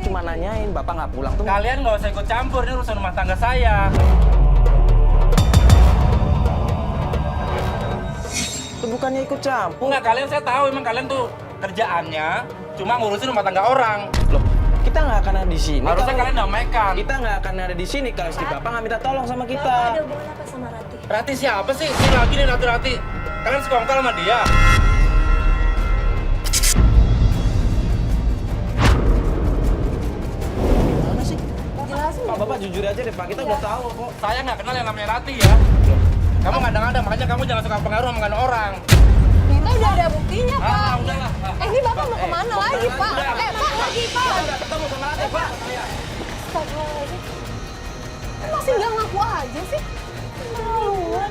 cuma nanyain, Bapak nggak pulang tuh. Kalian nggak usah ikut campur, ini urusan rumah tangga saya. Itu bukannya ikut campur. Enggak, kalian saya tahu emang kalian tuh kerjaannya cuma ngurusin rumah tangga orang. Loh, kita nggak akan ada di sini. Harusnya kalau- kalian damaikan. Kita nggak akan ada di sini kalau istri Bapak nggak minta tolong sama Bapak kita. ada hubungan apa sama Rati? Rati siapa sih? Ini lagi nih Rati. Kalian sekongkol sama dia. Mana sih? Jelasin. Pak, Bapak jujur aja deh, Pak. Kita udah tahu kok. Saya nggak kenal yang namanya Rati ya. Kamu ngadang-ngadang, makanya kamu jangan suka pengaruh sama orang. Kita udah ada buktinya, Pak. Udahlah. Ini Bapak mau kemana lagi, Pak? Pak, lagi, Pak. Udah ketemu sama Rati, Pak. Astagfirullahaladzim. Kok masih nggak ngaku aja sih? Keterlaluan.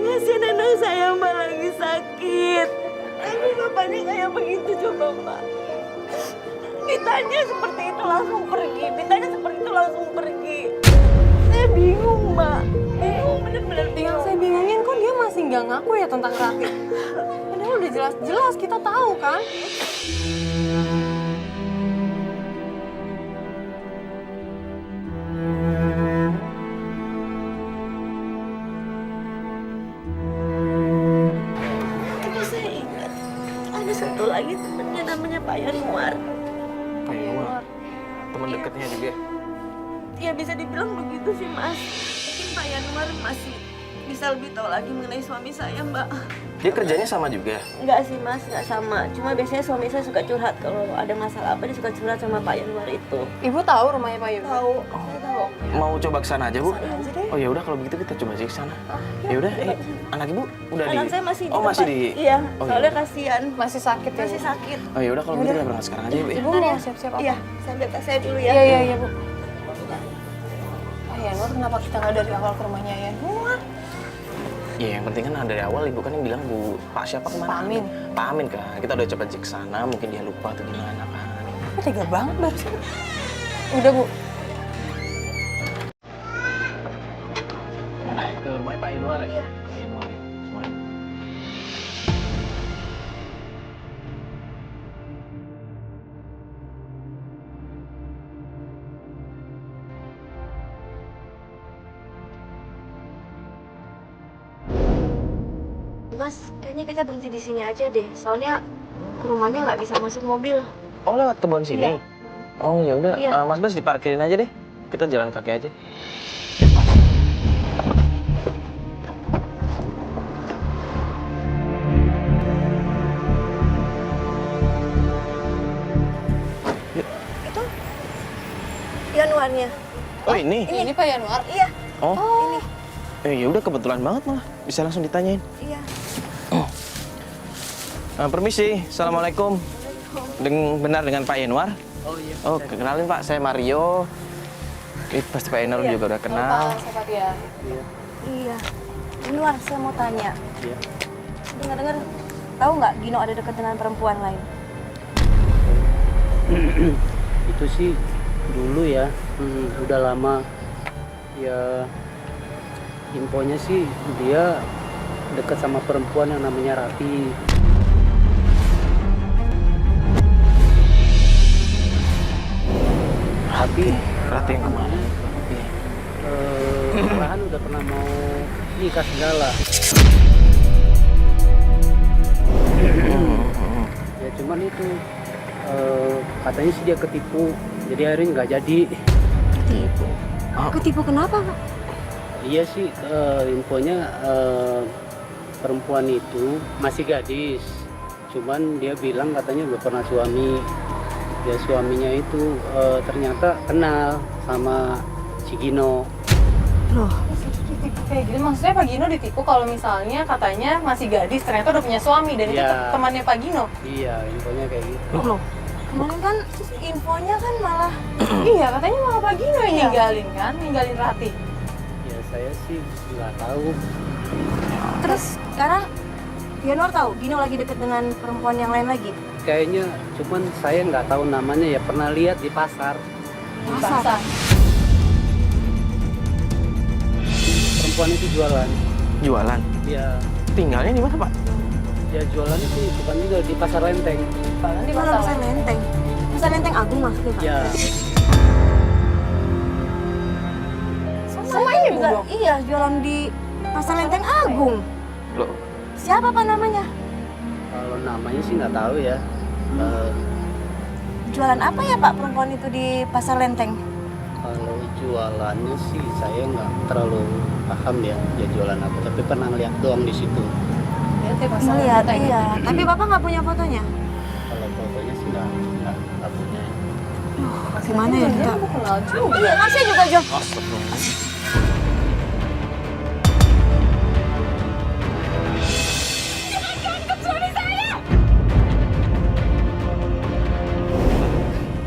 Kasihan anak saya, Mbak, lagi sakit. Tapi bapaknya kayak begitu coba, Mbak. Ditanya seperti itu langsung pergi. Ditanya seperti itu langsung pergi. Saya bingung, Mbak. Bingung, bener-bener bingung. Yang saya bingungin kok dia masih nggak ngaku ya tentang Rati. Padahal udah jelas-jelas kita tahu kan. Itu saya ingat. Ada satu lagi temennya namanya Pak Yanuar. Pak Yanuar, teman dekatnya juga. Ya bisa dibilang begitu sih, Mas. Mungkin Pak Yanuar masih bisa lebih tahu lagi mengenai suami saya, Mbak. Dia kerjanya sama juga. Enggak sih, Mas, enggak sama. Cuma biasanya suami saya suka curhat. Kalau ada masalah apa, dia suka curhat sama Pak Yanuar itu. Ibu tahu rumahnya Pak Yunus? Tahu, saya tahu. Mau coba ke sana aja, Bu? Sana aja deh. Oh ya udah kalau begitu kita coba aja ke sana. Ya udah, anak Ibu udah di. Anak saya masih di Oh, masih tempat. di. Iya, Oh, soalnya iya. kasihan. Masih sakit ya, Masih Bu? sakit. Oh ya udah kalau begitu kita berangkat sekarang aja, Bu ya. Ibu mau siap-siap apa? Iya, saya ambil tas saya dulu ya. Iya, Bu. Pak Yanuar, kenapa kita nggak dari awal ke rumahnya Yanuar? Ya yang penting kan dari awal Ibu kan yang bilang Bu Pak siapa kemana? Pak Amin. Pak Amin kan. Kita udah coba cek ke sana, mungkin dia lupa atau gimana kan. Kok tega banget barusan. Udah, Bu. Ke rumah Pak Yanuar ya? Mas, kayaknya kita berhenti di sini aja deh. Soalnya ke rumahnya nggak bisa masuk mobil. Oh lewat kebun sini? Iya. Oh ya udah, Iya. Mas Bas diparkirin aja deh. Kita jalan kaki aja. Itu Yanuarnya. Oh ini? Ini Pak Yanuar? Iya, Oh, ini. ya udah kebetulan banget malah. Bisa langsung ditanyain. Iya. Permisi, assalamualaikum. Benar dengan Pak Yanuar? Oh iya. Oh, kenalin Pak, saya Mario. Pasti Pak Yanuar Iya. juga udah kenal. Pak, siapa dia? Iya. Yanuar, saya mau tanya. Iya. Dengar-dengar, tahu nggak Gino ada dekat dengan perempuan lain? Itu sih dulu ya, udah lama. Ya infonya sih dia dekat sama perempuan yang namanya Rati. Tapi Rati yang kemana? malahan udah pernah mau nikah segala. Ya cuman itu katanya sih dia ketipu, jadi akhirnya nggak jadi. Ketipu. Ketipu kenapa, Pak? Iya sih, infonya perempuan itu masih gadis. Cuman dia bilang katanya udah pernah suami. Ya suaminya itu ternyata kenal sama si Gino. Loh, Kayak gitu, maksudnya Pak Gino ditipu kalau misalnya katanya masih gadis, ternyata udah punya suami dan itu Iya. temannya Pak Gino. Iya, infonya kayak gitu. Loh, kemarin kan infonya kan malah iya katanya malah Pak Gino yang Iya. ninggalin kan, ninggalin Rati. Ya saya sih nggak tahu. terus sekarang Yanuar tahu Gino lagi deket dengan perempuan yang lain lagi. Kayaknya cuman saya nggak tahu namanya, ya pernah lihat di pasar. Pasar. Perempuan itu jualan. Jualan. Dia Tinggalnya di mana, Pak? dia jualannya sih bukan tinggal di Pasar Lenteng. Jualan di Pasar pasar Lenteng. Pasar Lenteng Agung maksudnya, Pak? Ya, Sama ini juga, iya, jualan di Pasar Lenteng Agung. Loh, Siapa Pak namanya? kalau namanya sih nggak tahu ya. Jualan apa ya Pak perempuan itu di Pasar Lenteng? Kalau jualannya sih saya nggak terlalu paham ya dia jualan apa. Tapi pernah lihat doang di situ. Ya, di pasar Melihat, Lenteng. iya. Tapi Bapak nggak punya fotonya? Kalau fotonya sih nggak punya. Gimana ya kita? Aku kenal juga. Iya, kan saya juga Jo. astagfirullah.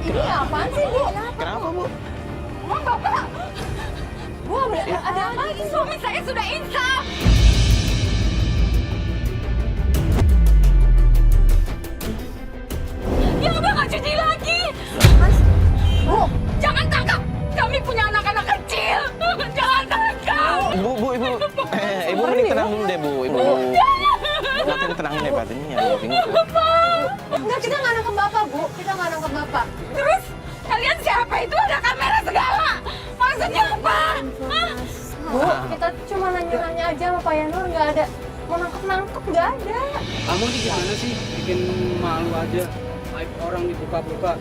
Ini apaan sih, Bu? Kenapa, Bu? Bu, ada apa? Suami saya sudah insaf. Dia udah nggak cuci lagi. Mas, Bu, jangan tangkap. Kami punya anak-anak kecil. Jangan tangkap. Bu, Ibu. Ibu mending tenang dulu deh, Bu. Ibu. Batin tenangin deh, Batin. Ya, Bu, bingung. Enggak, kita nggak nangkep Bapak, Bu. Kita nggak nangkep Bapak. Terus kalian siapa itu ada kamera segala? Maksudnya apa? Hah? Bu, kita cuma nanya-nanya aja sama Pak Yanur, nggak ada. Mau nangkep-nangkep, nggak ada. Kamu ini gimana sih bikin malu aja? Aib orang dibuka-buka.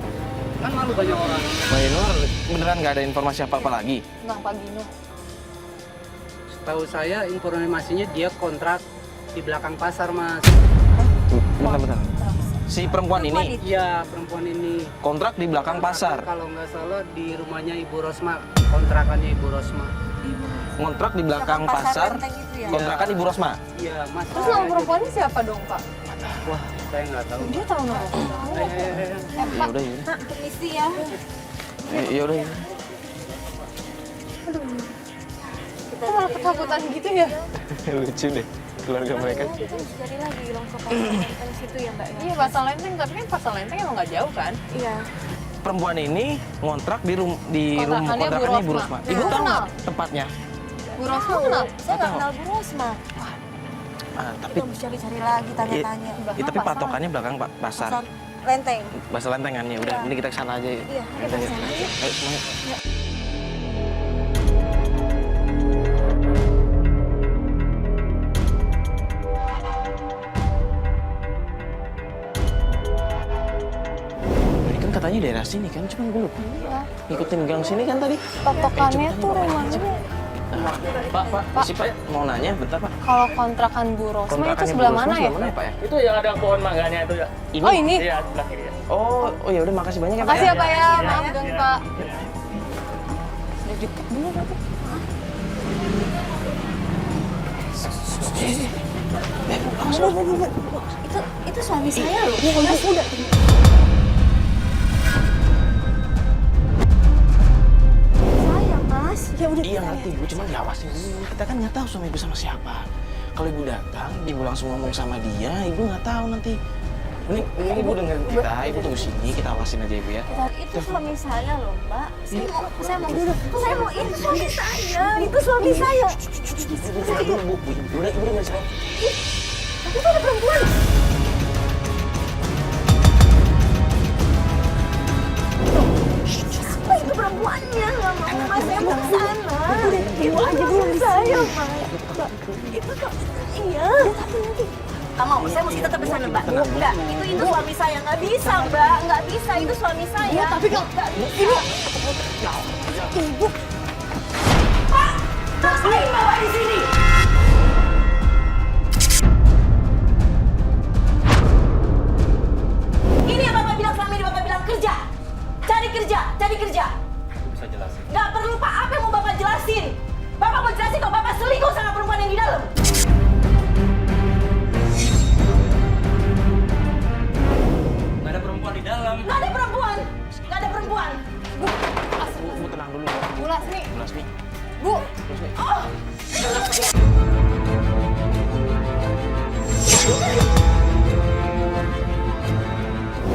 Kan malu banyak orang. Mbak Inur, beneran nggak ada informasi apa-apa lagi? Tentang Pak Gino. Setahu saya informasinya dia kontrak di belakang pasar, Mas. Bentar. Si perempuan ini Iya, perempuan ini. kontrak di belakang pasar. Kalau nggak salah di rumahnya Ibu Rosma, kontrakannya Ibu Rosma. Ngontrak di belakang pasar. Lenteng itu ya? Kontrakan Ibu Rosma. Iya, Mas. Terus nama perempuannya siapa dong, Pak? Wah, saya nggak tahu. Dia tahu nama. Ya udah, ya. Permisi ya. Ya udah. Kita malah ketakutan gitu ya? Lucu deh keluarga mereka. Kita harus cari lagi longsor Pasar Lenteng situ ya Mbak ya? Iya, Pasar Lenteng, tapi kan Pasar Lenteng emang nggak jauh kan? Iya. Perempuan ini ngontrak di Kontrakannya kontrakannya Bu Ibu Rosma. Rosma. Ibu Nah, tahu nggak kenal. tempatnya? Bu Rosma kenal? Saya nggak kenal Bu Rosma. Tapi Kita harus cari-cari lagi, tanya-tanya. tapi patokannya belakang pasar. Pasar Lenteng. Pasar Lentengan ya udah, ini kita ke sana aja. Iya, kita ke sana yuk. Ayo semuanya. Ini kan katanya daerah sini kan, cuman gue lupa. Ngikutin gang sini kan tadi. Patokannya tuh rumahnya. Pak, si Pak mau nanya bentar Pak. Kalau kontrakan Bu Rosma itu Kontrakannya sebelah Bu Rosma mana ya? sebelah mana ya Pak ya? Itu yang ada pohon mangganya itu ya. Ini? Oh ini? Iya, sebelah kiri ya. Oh ya udah makasih banyak ya Pak. Makasih ya Pak ya, Iya, maaf iya. ganggu Pak. Udah deket dulu berarti. Itu suami saya loh. Udah. Saya Mas. Ya udah. Iya ngerti Bu, cuman diawasin dulu. Kita kan nggak tahu suami ibu sama siapa. Kalau ibu datang, ibu langsung ngomong sama dia, ibu nggak tahu nanti. Ini ibu dengerin kita, ibu tunggu sini, kita awasin aja ibu ya. Itu suami saya loh, Mbak. Saya mau dulu. Saya mau itu suami saya. Itu suami saya. Udah dulu Bu, udah nggak salah. Tapi itu ada perempuan. Siapa itu perempuannya? Nggak mau Mas, saya mau ke sana. Itu aja dulu saya, Mas. Itu kok. Iya. Tapi nanti. Nggak mau, saya mesti tetap ke sana, Mbak. Enggak, itu suami saya. Nggak bisa, Mbak. Nggak bisa, itu suami saya. Tapi kok. Nggak bisa. Ibu. Pak! Ngapain bawa di sini? Ini yang Bapak bilang selama ini, Bapak bilang kerja. Cari kerja, cari kerja. Bisa jelasin. Nggak perlu Pak, apa yang mau Bapak jelasin? Bapak mau jelasin kalau Bapak selingkuh sama perempuan yang di dalam. Nggak ada perempuan di dalam. Nggak ada perempuan. Nggak ada perempuan. Bu tenang dulu. Bu Lasmi, Bu Lasmi. Bu. Oh!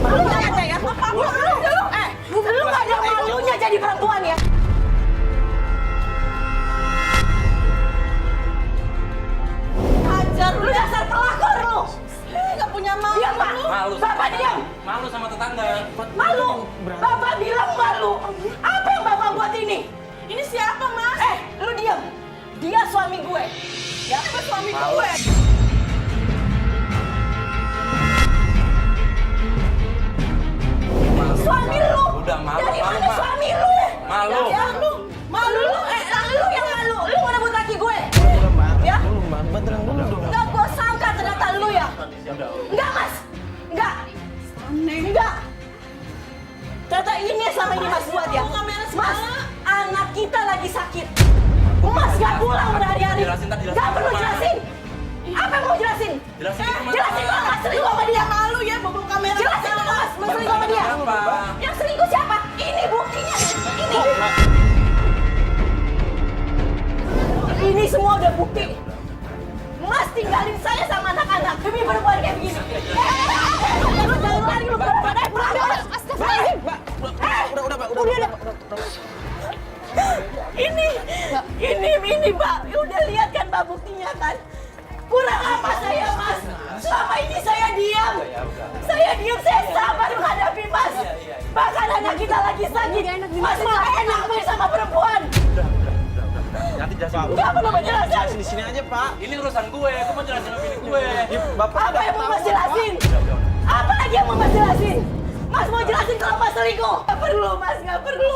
Lu nggak ada ya? Lu nggak ada malunya jadi perempuan ya? malu. Bapak diam. Malu sama tetangga. Malu. Bapak bilang malu. Apa yang Bapak buat ini? Ini siapa, Mas? Lu diam. Dia suami gue. Ya, Suami gue. suami lu. Udah malu, Dari malu, mana Mak. suami lu? Malu. Ya, lu. Malu lu. Lu yang malu. Lu mau rebut laki gue. Udah, Mbak. Ya? Dulu, Mbak. Mbak tenang dulu dong. Enggak gue sangka ternyata lu ya. Enggak, Mas. Enggak. Enggak. Ternyata ini yang selama ini Mas buat ya. Mas, anak kita lagi sakit. Mas gak pulang berhari-hari. Jelasin, tak jelasin. Gak perlu jelasin. Apa yang mau jelasin? Jelasin gimana? Jelasin kalau Mas selingkuh sama dia. Malu ya bawa kamera. Jelasin kalau Mas selingkuh sama dia. Apa? Yang selingkuh siapa? Ini buktinya. Ini. Ini semua udah bukti. Mas tinggalin saya sama anak-anak demi perempuan kayak begini. Lu jangan lari lu pulang. Astagfirullahaladzim. Udah. Ini Mbak. Udah lihat kan Mbak buktinya kan? Kurang apa saya Mas? Selama ini saya diam. Saya sabar menghadapi Mas. Bahkan anak kita lagi sakit. Mas malah enak main sama perempuan. Nanti jelasin. Gak perlu menjelaskan. Jelasin di sini aja, Pak. Ini urusan gue mau jelasin sama bini gue. Bapak Apa yang mau Mas jelasin? Apa lagi yang mau Mas jelasin? Mas mau jelasin kalau Mas selingkuh? Gak perlu Mas, gak perlu.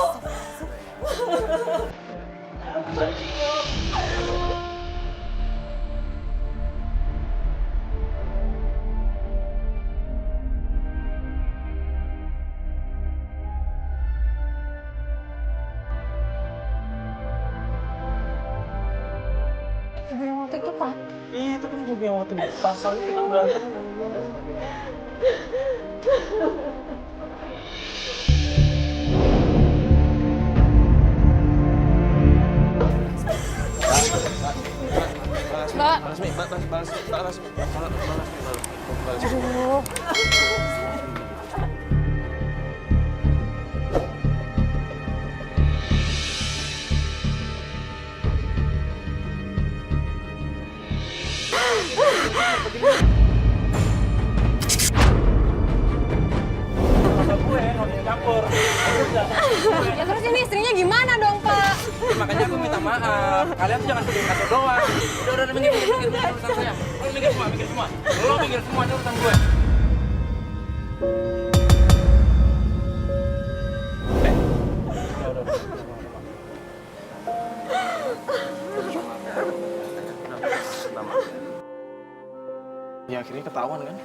Waktu itu Pak. Iya, itu kan gue bilang waktu di pasar itu kan berantem. Mbak. Balas. Aduh. Ya terus ini istrinya gimana dong, Pak? Makanya aku minta maaf. Kalian tuh jangan bikin kacau doang. Udah minggir urusan saya. Lo minggir semua. Lo minggir semua, ini urusan gue. Ya akhirnya ketahuan kan?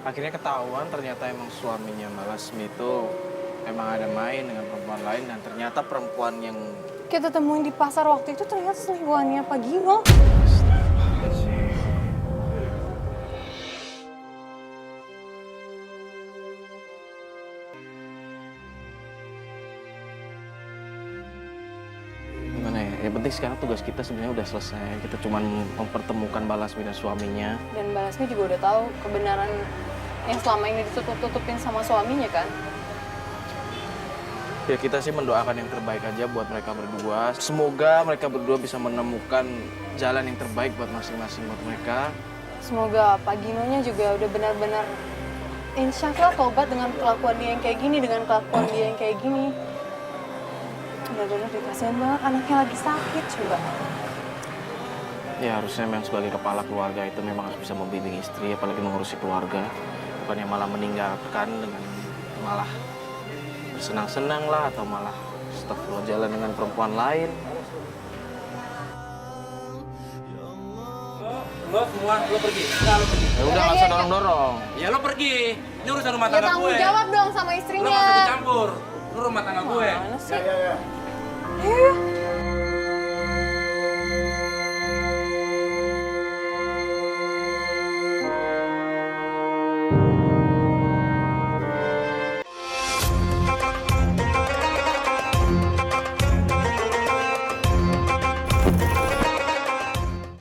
Akhirnya ketahuan ternyata emang suaminya Mbak Lasmi itu emang ada main dengan perempuan lain dan ternyata perempuan yang Kita temuin di pasar waktu itu ternyata selingkuhannya Pak Gino. gimana ya? Yang penting sekarang tugas kita sebenarnya udah selesai. Kita cuma mempertemukan Mbak Lasmi dan suaminya. Dan Mbak Lasmi juga udah tahu kebenaran yang selama ini ditutup-tutupin sama suaminya kan? Ya kita sih mendoakan yang terbaik aja buat mereka berdua. Semoga mereka berdua bisa menemukan jalan yang terbaik buat masing-masing buat mereka. Semoga Pak Ginonya juga udah benar-benar insya Allah tobat dengan kelakuan dia yang kayak gini, dengan kelakuan dia yang kayak gini. Benar-benar dikasihin banget, anaknya lagi sakit coba. Ya harusnya memang sebagai kepala keluarga itu memang harus bisa membimbing istri, apalagi mengurusi keluarga. Bukannya malah meninggalkan dengan malah bersenang-senang lah atau malah astagfirullah jalan dengan perempuan lain. Lo semua, lo pergi. Enggak, lo pergi. Ya udah nggak usah dorong-dorong. Ya lo pergi. Ini urusan rumah Ya tangga tanggung gue. jawab dong sama Lo istrinya. nggak usah ikut campur. Lo rumah tangga gue. Mana sih? Iya.